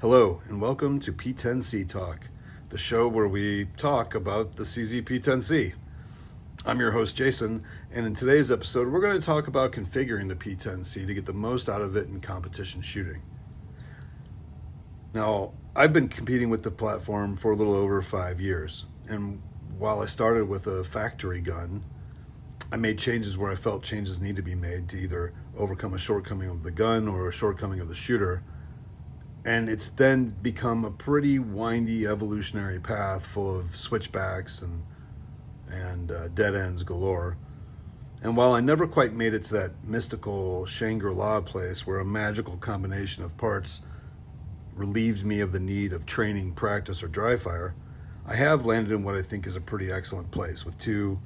Hello, and welcome to P-10C Talk, the show where we talk about the CZ P-10C. I'm your host, Jason, and in today's episode, we're going to talk about configuring the P-10C to get the most out of it in competition shooting. Now, I've been competing with the platform for a little over 5 years, and while I started with a factory gun, I made changes where I felt changes need to be made to either overcome a shortcoming of the gun or a shortcoming of the shooter. And it's then become a pretty windy evolutionary path full of switchbacks and dead ends galore. And while I never quite made it to that mystical Shangri-La place where a magical combination of parts relieved me of the need of training, practice, or dry fire, I have landed in what I think is a pretty excellent place with two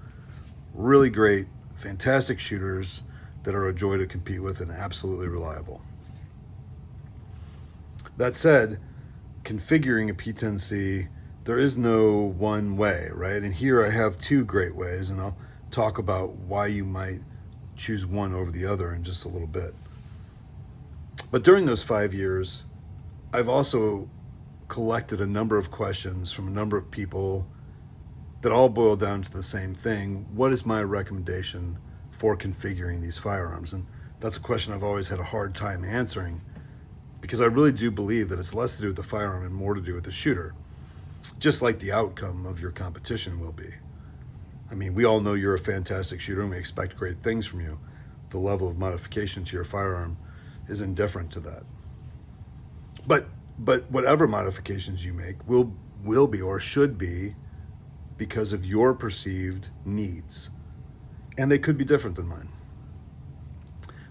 really great, fantastic shooters that are a joy to compete with and absolutely reliable. That said, configuring a P-10C, there is no one way, right? And here I have two great ways, and I'll talk about why you might choose one over the other in just a little bit. But during those 5 years, I've also collected a number of questions from a number of people that all boil down to the same thing. What is my recommendation for configuring these firearms? And that's a question I've always had a hard time answering, because I really do believe that it's less to do with the firearm and more to do with the shooter, just like the outcome of your competition will be. I mean, we all know you're a fantastic shooter and we expect great things from you. The level of modification to your firearm is indifferent to that. But whatever modifications you make will be or should be because of your perceived needs. And they could be different than mine.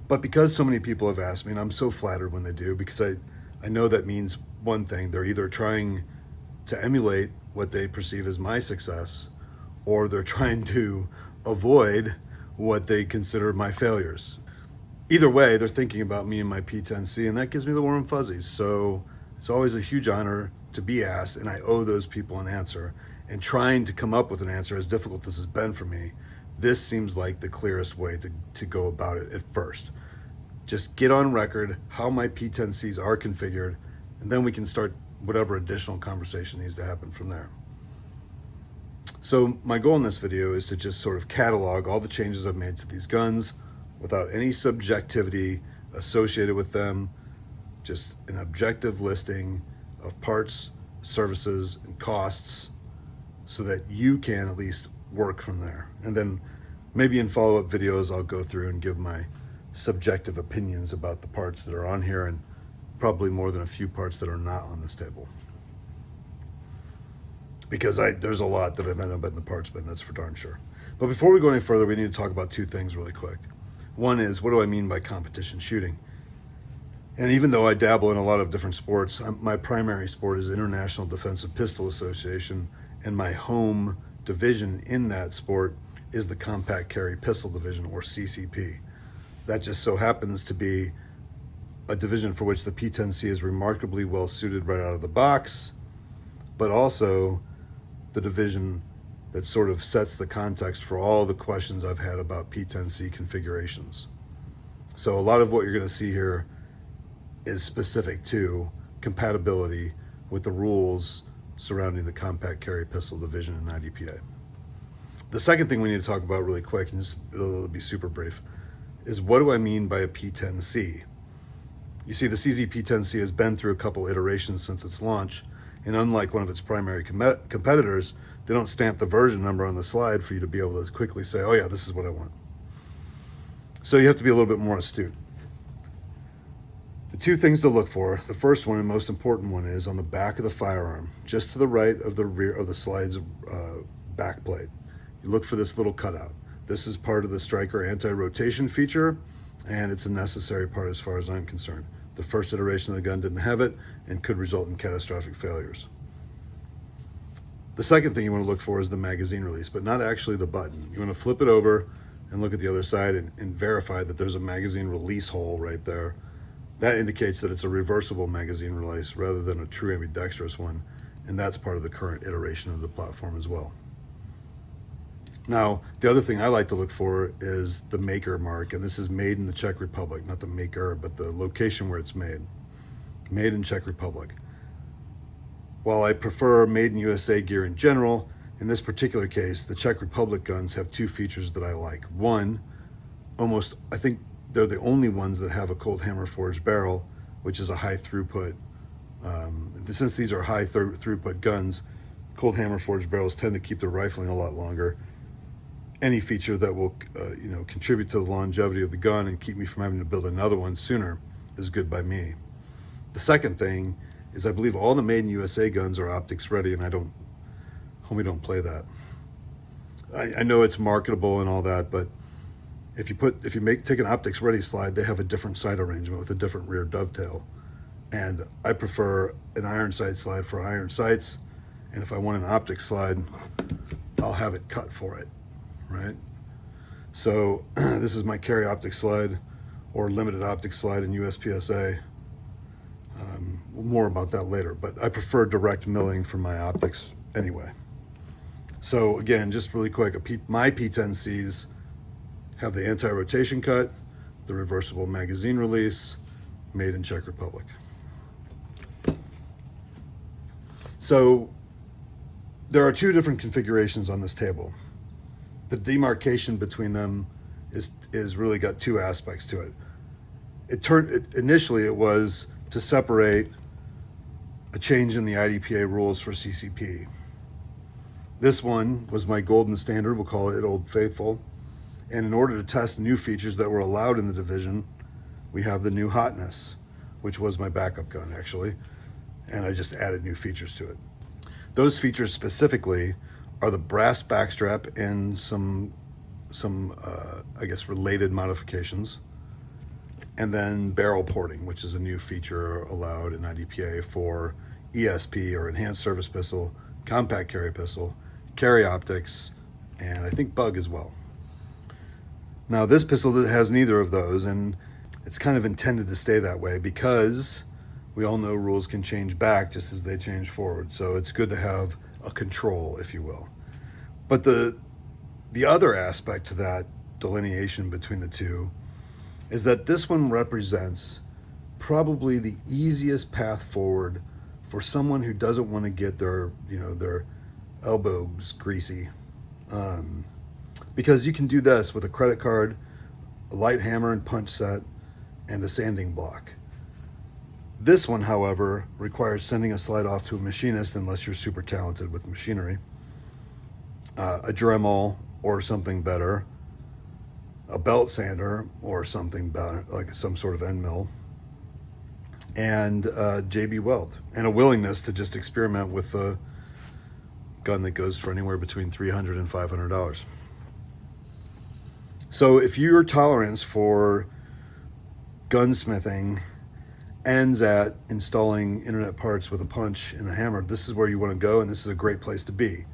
But because so many people have asked me, and I'm so flattered when they do, because I know that means one thing: they're either trying to emulate what they perceive as my success, or they're trying to avoid what they consider my failures. Either way, they're thinking about me and my P-10C, and that gives me the warm fuzzies. So it's always a huge honor to be asked, and I owe those people an answer. And trying to come up with an answer, as difficult as it's been for me, this seems like the clearest way to go about it at first. Just get on record how my P-10Cs are configured, and then we can start whatever additional conversation needs to happen from there. So my goal in this video is to just sort of catalog all the changes I've made to these guns without any subjectivity associated with them, just an objective listing of parts, services, and costs, so that you can at least work from there. And then maybe in follow-up videos, I'll go through and give my subjective opinions about the parts that are on here, and probably more than a few parts that are not on this table. Because there's a lot that I've ended up in the parts bin, that's for darn sure. But before we go any further, we need to talk about two things really quick. One is, what do I mean by competition shooting? And even though I dabble in a lot of different sports, my primary sport is International Defensive Pistol Association, and my home division in that sport is the Compact Carry Pistol Division, or CCP. That just so happens to be a division for which the P-10C is remarkably well suited right out of the box, but also the division that sort of sets the context for all the questions I've had about P-10C configurations. So a lot of what you're going to see here is specific to compatibility with the rules surrounding the Compact Carry Pistol Division in IDPA. The second thing we need to talk about really quick, and it'll be super brief, is what do I mean by a P-10C? You see, the CZ P-10C has been through a couple iterations since its launch, and unlike one of its primary competitors, they don't stamp the version number on the slide for you to be able to quickly say, oh yeah, this is what I want. So you have to be a little bit more astute. The two things to look for, the first one and most important one, is on the back of the firearm, just to the right of the rear of the slide's back plate. You look for this little cutout. This is part of the striker anti-rotation feature, and it's a necessary part as far as I'm concerned. The first iteration of the gun didn't have it and could result in catastrophic failures. The second thing you want to look for is the magazine release, but not actually the button. You want to flip it over and look at the other side and verify that there's a magazine release hole right there. That indicates that it's a reversible magazine release rather than a true ambidextrous one, and that's part of the current iteration of the platform as well. Now, the other thing I like to look for is the maker mark, and this is made in the Czech Republic, not the maker, but the location where it's made. Made in Czech Republic. While I prefer made in USA gear in general, in this particular case, the Czech Republic guns have two features that I like. One, I think they're the only ones that have a cold hammer forged barrel, which is a high throughput. Since these are high throughput guns, cold hammer forged barrels tend to keep the rifling a lot longer. Any feature that will contribute to the longevity of the gun and keep me from having to build another one sooner is good by me. The second thing is I believe all the made in USA guns are optics ready, and homie don't play that. I know it's marketable and all that, but if you take an optics ready slide, they have a different sight arrangement with a different rear dovetail. And I prefer an iron sight slide for iron sights. And if I want an optics slide, I'll have it cut for it, right? So this is my carry optics slide or limited optics slide in USPSA. More about that later, but I prefer direct milling for my optics anyway. So again, just really quick, my P-10Cs have the anti-rotation cut, the reversible magazine release, made in Czech Republic. So there are two different configurations on this table. The demarcation between them is really got two aspects to it. Initially it was to separate a change in the IDPA rules for CCP. This one was my golden standard, we'll call it Old Faithful. And in order to test new features that were allowed in the division, we have the new Hotness, which was my backup gun actually. And I just added new features to it. Those features specifically are the brass backstrap and some I guess related modifications. And then barrel porting, which is a new feature allowed in IDPA for ESP or Enhanced Service Pistol, Compact Carry Pistol, Carry Optics, and I think Bug as well. Now this pistol has neither of those, and it's kind of intended to stay that way because we all know rules can change back just as they change forward. So it's good to have a control, if you will. But the other aspect to that delineation between the two is that this one represents probably the easiest path forward for someone who doesn't want to get their elbows greasy. Because you can do this with a credit card, a light hammer and punch set, and a sanding block. This one, however, requires sending a slide off to a machinist unless you're super talented with machinery, a Dremel or something better, a belt sander or something better, like some sort of end mill, and JB Weld, and a willingness to just experiment with a gun that goes for anywhere between $300 and $500. So if your tolerance for gunsmithing ends at installing internet parts with a punch and a hammer, this is where you want to go, and this is a great place to be.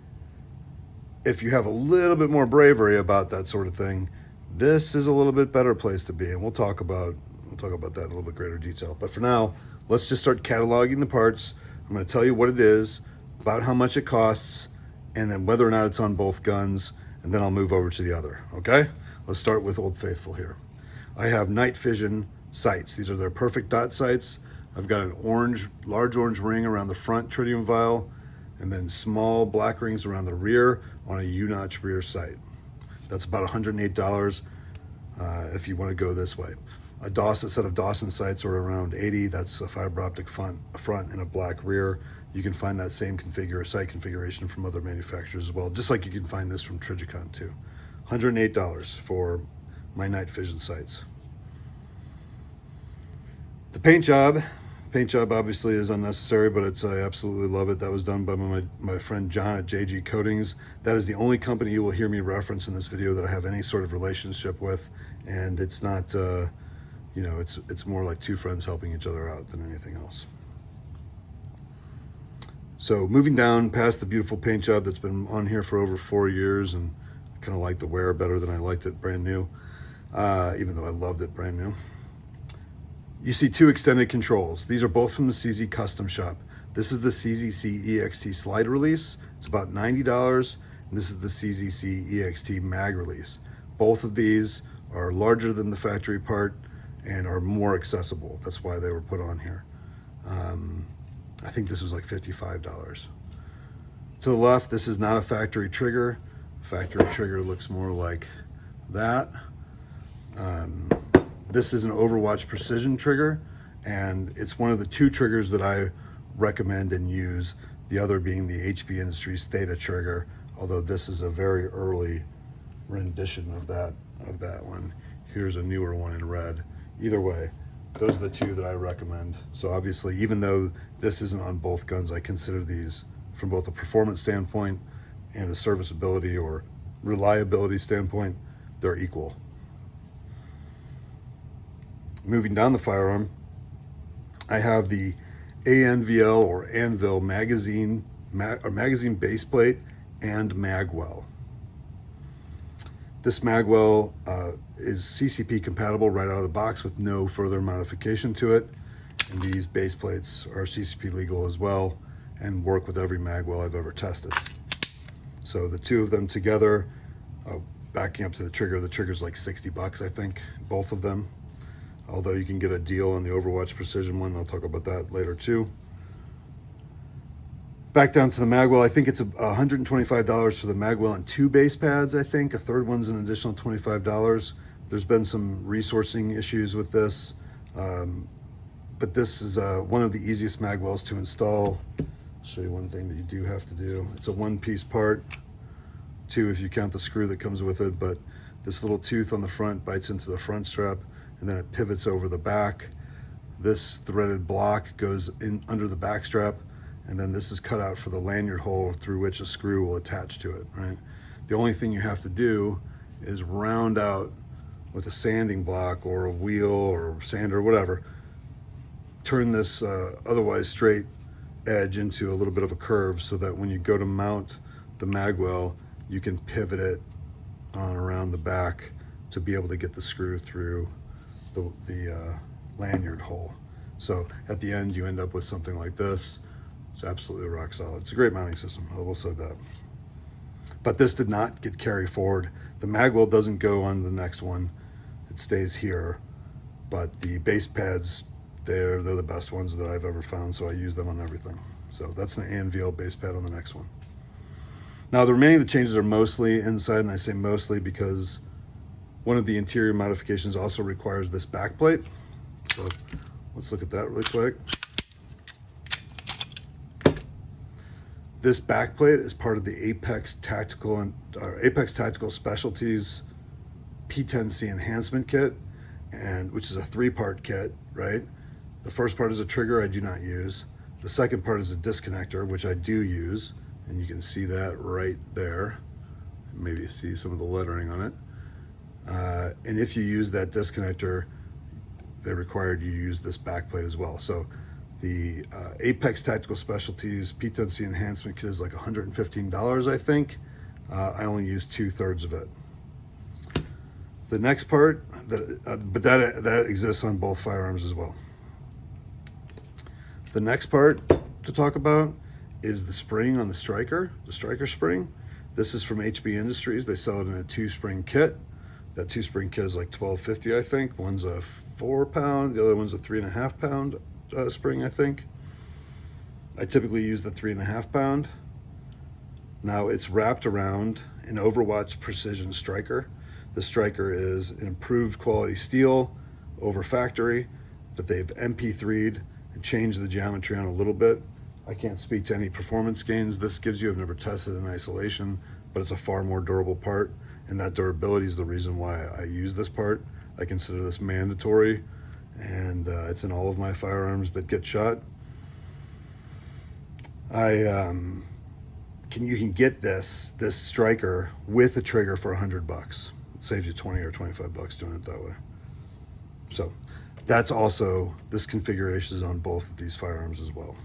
If you have a little bit more bravery about that sort of thing, this is a little bit better place to be, and we'll talk about that in a little bit greater detail. But for now, let's just start cataloging the parts. I'm going to tell you what it is, about how much it costs, and then whether or not it's on both guns, and then I'll move over to the other, okay? Let's start with Old Faithful here. I have night vision sights. These are their perfect dot sights. I've got an large orange ring around the front tritium vial, and then small black rings around the rear on a U-notch rear sight. That's about $108 if you want to go this way. A set of Dawson sights are around $80. That's a fiber optic front and a black rear. You can find that same sight configuration from other manufacturers as well, just like you can find this from Trijicon too. $108 for my night vision sights. The paint job obviously is unnecessary, but I absolutely love it. That was done by my friend John at JG Coatings. That is the only company you will hear me reference in this video that I have any sort of relationship with, and it's not, it's more like two friends helping each other out than anything else. So moving down past the beautiful paint job that's been on here for over 4 years, and I kind of like the wear better than I liked it brand new, even though I loved it brand new. You see two extended controls. These are both from the CZ Custom Shop. This is the CZC EXT slide release. It's about $90. And this is the CZC EXT mag release. Both of these are larger than the factory part and are more accessible. That's why they were put on here. I think this was like $55. To the left, this is not a factory trigger. Factory trigger looks more like that. This is an Overwatch precision trigger, and it's one of the two triggers that I recommend and use, the other being the HB Industries Theta trigger, although this is a very early rendition of that one. Here's a newer one in red. Either way, those are the two that I recommend. So obviously, even though this isn't on both guns, I consider these from both a performance standpoint and a serviceability or reliability standpoint, they're equal. Moving down the firearm, I have the ANVL or Anvil magazine base plate and magwell. This magwell is CCP compatible right out of the box with no further modification to it. And these base plates are CCP legal as well and work with every magwell I've ever tested. So the two of them together, backing up to the trigger's like $60, I think, both of them. Although you can get a deal on the Overwatch Precision one. I'll talk about that later too. Back down to the magwell, I think it's $125 for the magwell and two base pads, I think. A third one's an additional $25. There's been some resourcing issues with this, but this is one of the easiest magwells to install. I'll show you one thing that you do have to do. It's a one-piece part, two if you count the screw that comes with it, but this little tooth on the front bites into the front strap, and then it pivots over the back. This threaded block goes in under the back strap, and then this is cut out for the lanyard hole through which a screw will attach to it, right? The only thing you have to do is round out with a sanding block or a wheel or sander, whatever, turn this otherwise straight edge into a little bit of a curve so that when you go to mount the magwell, you can pivot it on around the back to be able to get the screw through the lanyard hole. So at the end, you end up with something like this. It's absolutely rock solid. It's a great mounting system, I will say that. But this did not get carried forward. The magwell doesn't go on the next one. It stays here. But the base pads, they're the best ones that I've ever found, so I use them on everything. So that's an ANVL base pad on the next one. Now the remaining of the changes are mostly inside, and I say mostly because one of the interior modifications also requires this back plate. So let's look at that really quick. This back plate is part of the Apex Tactical Specialties P-10C enhancement kit, and which is a three-part kit, right? The first part is a trigger I do not use. The second part is a disconnector, which I do use, and you can see that right there. Maybe you see some of the lettering on it. And if you use that disconnector, they required you use this back plate as well. So the Apex Tactical Specialties P-10C enhancement kit is like $115, I think. I only use 2/3 of it. The next part, but that exists on both firearms as well. The next part to talk about is the spring on the striker spring. This is from HB Industries. They sell it in a 2-spring kit. That 2-spring kit is like $12.50, I think. One's a 4-pound, the other one's a 3.5-pound spring, I think. I typically use the 3.5-pound. Now it's wrapped around an Overwatch precision striker. The striker is an improved quality steel over factory that they've MP3'd and changed the geometry on a little bit. I can't speak to any performance gains this gives you. I've never tested in isolation, but it's a far more durable part, and that durability is the reason why I use this part. I consider this mandatory, and it's in all of my firearms that get shot. You can get this striker with a trigger for $100. It saves you 20 or 25 bucks doing it that way. So that's also, this configuration is on both of these firearms as well.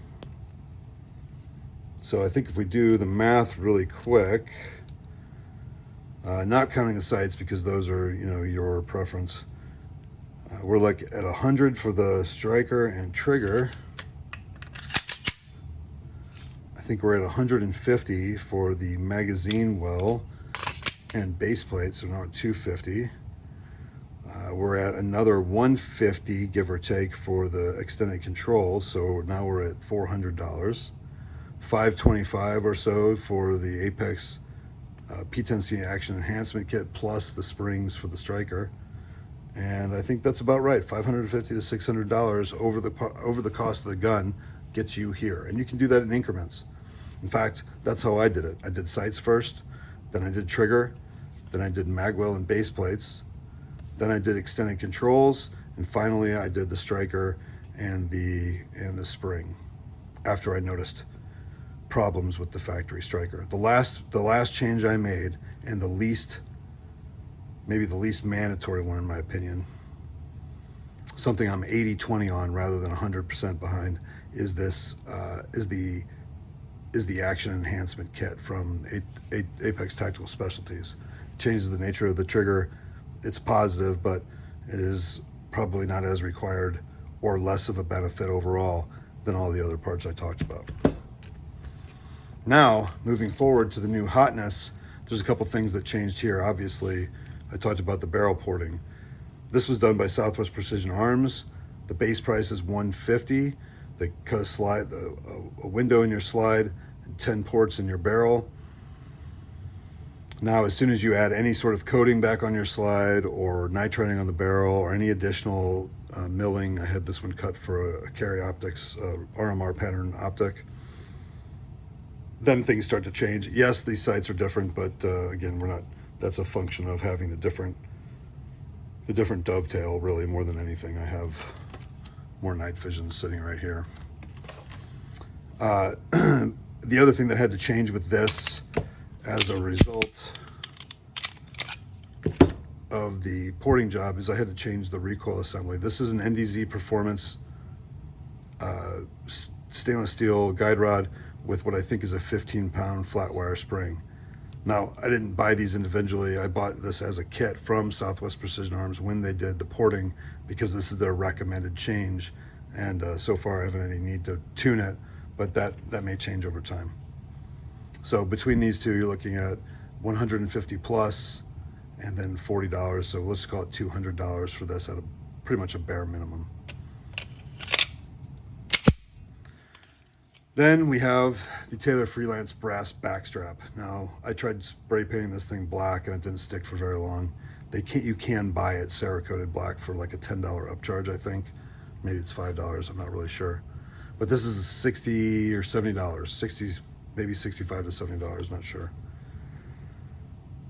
So I think if we do the math really quick, not counting the sights because those are, your preference. We're like at 100 for the striker and trigger. I think we're at 150 for the magazine well and base plate, so now at 250. We're at another 150, give or take, for the extended control. So now we're at $400. 525 or so for the Apex P-10C Action Enhancement Kit plus the springs for the striker. And I think that's about right. $550 to $600 over the cost of the gun gets you here. And you can do that in increments. In fact, that's how I did it. I did sights first, then I did trigger, then I did magwell and base plates, then I did extended controls, and finally I did the striker and the spring after I noticed problems with the factory striker. The last change I made, and maybe the least mandatory one in my opinion, something I'm 80-20 on rather than 100% behind, is the action enhancement kit from Apex Tactical Specialties. It changes the nature of the trigger. It's positive, but it is probably not as required or less of a benefit overall than all the other parts I talked about. Now, moving forward to the new Hotness, there's a couple things that changed here. Obviously, I talked about the barrel porting. This was done by Southwest Precision Arms. The base price is $150. They cut a window in your slide, and 10 ports in your barrel. Now, as soon as you add any sort of coating back on your slide or nitriting on the barrel or any additional milling, I had this one cut for a Carry Optics RMR pattern optic, then things start to change. Yes, these sights are different, but again, that's a function of having the different dovetail, really, more than anything. I have more night vision sitting right here. The other thing that had to change with this as a result of the porting job is I had to change the recoil assembly. This is an NDZ Performance stainless steel guide rod with what I think is a 15-pound flat wire spring. Now, I didn't buy these individually. I bought this as a kit from Southwest Precision Arms when they did the porting, because this is their recommended change. And so far I haven't any need to tune it, but that may change over time. So between these two, you're looking at $150 plus and then $40. So let's call it $200 for this at pretty much a bare minimum. Then we have the Taylor Freelance brass backstrap. Now, I tried spray painting this thing black and it didn't stick for very long. You can buy it Cerakoted black for like a $10 upcharge, I think. Maybe it's $5, I'm not really sure. But this is $60 or $70, 60, maybe $65 to $70, not sure.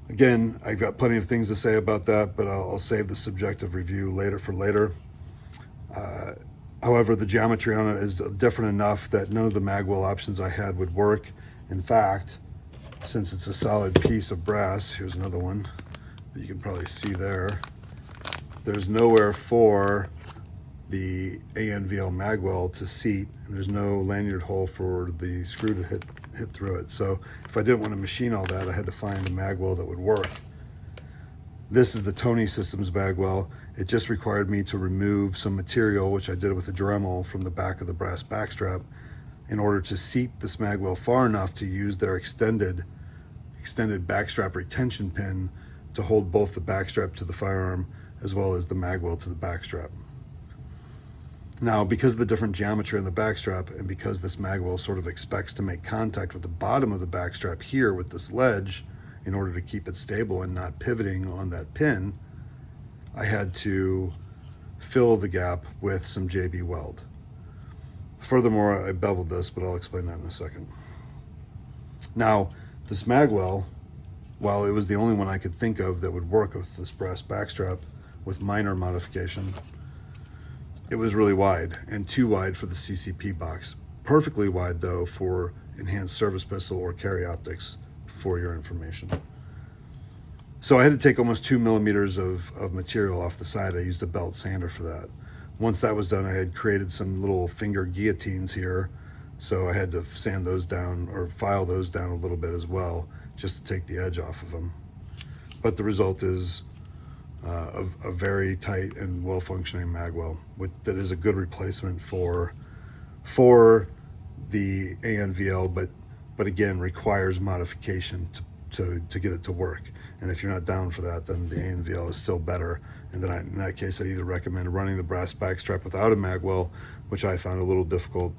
Again, I've got plenty of things to say about that, but I'll save the subjective review for later. However, the geometry on it is different enough that none of the magwell options I had would work. In fact, since it's a solid piece of brass, here's another one that you can probably see there. There's nowhere for the ANVL magwell to seat, and there's no lanyard hole for the screw to hit through it. So if I didn't want to machine all that, I had to find a magwell that would work. This is the Tony Systems magwell. It just required me to remove some material, which I did with a Dremel, from the back of the brass backstrap in order to seat this magwell far enough to use their extended backstrap retention pin to hold both the backstrap to the firearm as well as the magwell to the backstrap. Now, because of the different geometry on the backstrap and because this magwell sort of expects to make contact with the bottom of the backstrap here with this ledge in order to keep it stable and not pivoting on that pin, I had to fill the gap with some JB weld. Furthermore, I beveled this, but I'll explain that in a second. Now, this magwell, while it was the only one I could think of that would work with this brass backstrap with minor modification, it was really wide and too wide for the CCP box. Perfectly wide, though, for enhanced service pistol or carry optics, for your information. So I had to take almost 2 millimeters of material off the side. I used a belt sander for that. Once that was done, I had created some little finger guillotines here, so I had to sand those down or file those down a little bit as well, just to take the edge off of them. But the result is a very tight and well-functioning magwell that is a good replacement for the ANVL, but again requires modification to get it to work. And if you're not down for that, then the ANVL is still better. And then in that case, I either recommend running the brass backstrap without a magwell, which I found a little difficult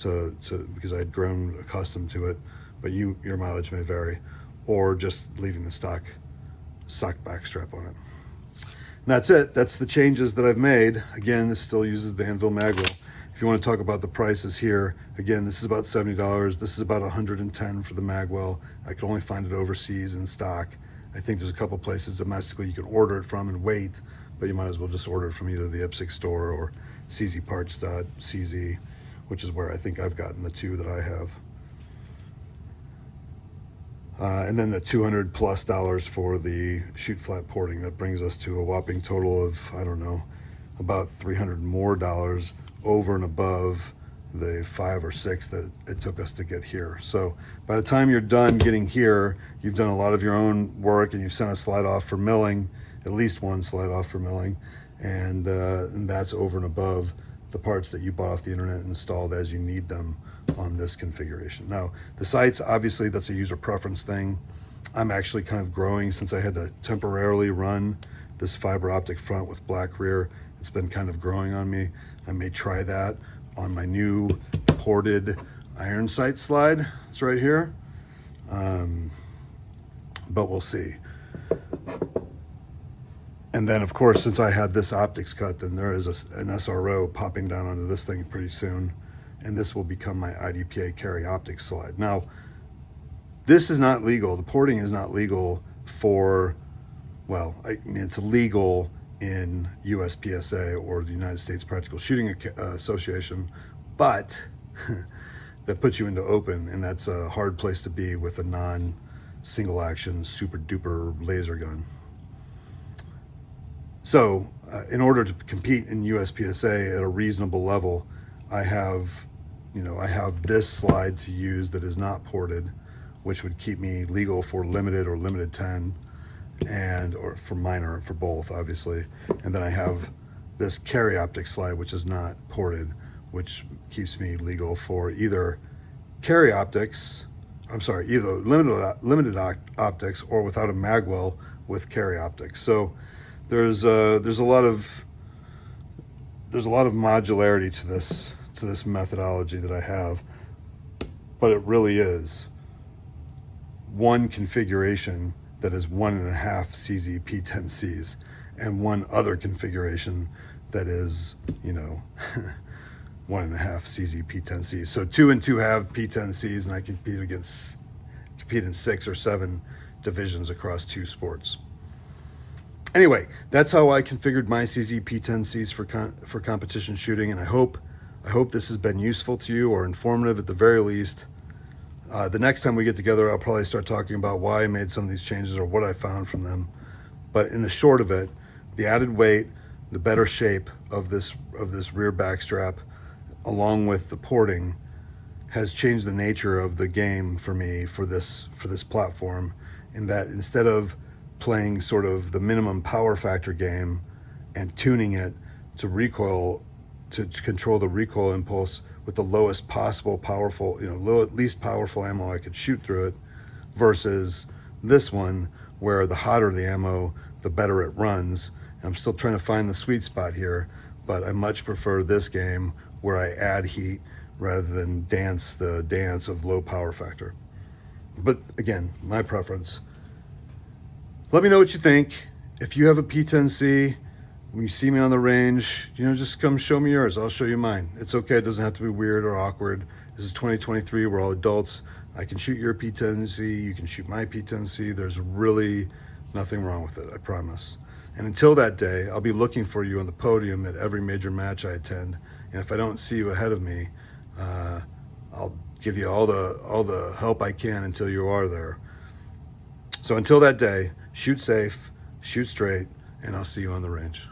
to because I had grown accustomed to it, but your mileage may vary, or just leaving the stock backstrap on it. And that's it. That's the changes that I've made. Again, this still uses the Anvil magwell. If you want to talk about the prices here, again, this is about $70. This is about $110 for the magwell. I could only find it overseas in stock. I think there's a couple places domestically you can order it from and wait, but you might as well just order it from either the IPSC store or czparts.cz, which is where I think I've gotten the two that I have. And then the $200+ for the shoot flat porting. That brings us to a whopping total of, I don't know, about $300 more over and above the 5 or 6 that it took us to get here. So by the time you're done getting here, you've done a lot of your own work, and you've sent a slide off for milling, at least one slide off for milling, and that's over and above the parts that you bought off the internet and installed as you need them on this configuration. Now, the sights, obviously, that's a user preference thing. I'm actually kind of growing since I had to temporarily run this fiber optic front with black rear. It's been kind of growing on me. I may try that on my new ported iron sight slide. It's right here. But we'll see. And then, of course, since I had this optics cut, then there is an SRO popping down onto this thing pretty soon. And this will become my IDPA carry optics slide. Now, this is not legal. The porting is not legal for, well, I mean, it's legal in USPSA or the United States Practical Shooting Association, but that puts you into open, and that's a hard place to be with a non-single action super duper laser gun. So in order to compete in USPSA at a reasonable level, I have this slide to use that is not ported, which would keep me legal for limited or limited 10, or for minor, for both, obviously. And then I have this carry optics slide, which is not ported, which keeps me legal for either carry optics, either limited optics or without a magwell with carry optics. So there's a lot of modularity to this methodology that I have, but it really is one configuration that is 1.5 CZ P-10Cs and one other configuration that is, 1.5 CZ P-10Cs. So 2 and 2 have P-10Cs, and I compete in 6 or 7 divisions across 2 sports. Anyway, that's how I configured my CZ P-10Cs for competition shooting, and I hope this has been useful to you or informative at the very least. The next time we get together, I'll probably start talking about why I made some of these changes or what I found from them. But in the short of it, the added weight, the better shape of this rear backstrap, along with the porting, has changed the nature of the game for me for this platform, in that instead of playing sort of the minimum power factor game and tuning it to recoil, to control the recoil impulse with the lowest possible least powerful ammo I could shoot through it, versus this one where the hotter the ammo, the better it runs. And I'm still trying to find the sweet spot here, but I much prefer this game where I add heat rather than dance the dance of low power factor. But again, my preference. Let me know what you think. If you have a P-10C, when you see me on the range, just come show me yours. I'll show you mine. It's okay. It doesn't have to be weird or awkward. This is 2023. We're all adults. I can shoot your P-10C. You can shoot my P-10C. There's really nothing wrong with it, I promise. And until that day, I'll be looking for you on the podium at every major match I attend. And if I don't see you ahead of me, I'll give you all the help I can until you are there. So until that day, shoot safe, shoot straight, and I'll see you on the range.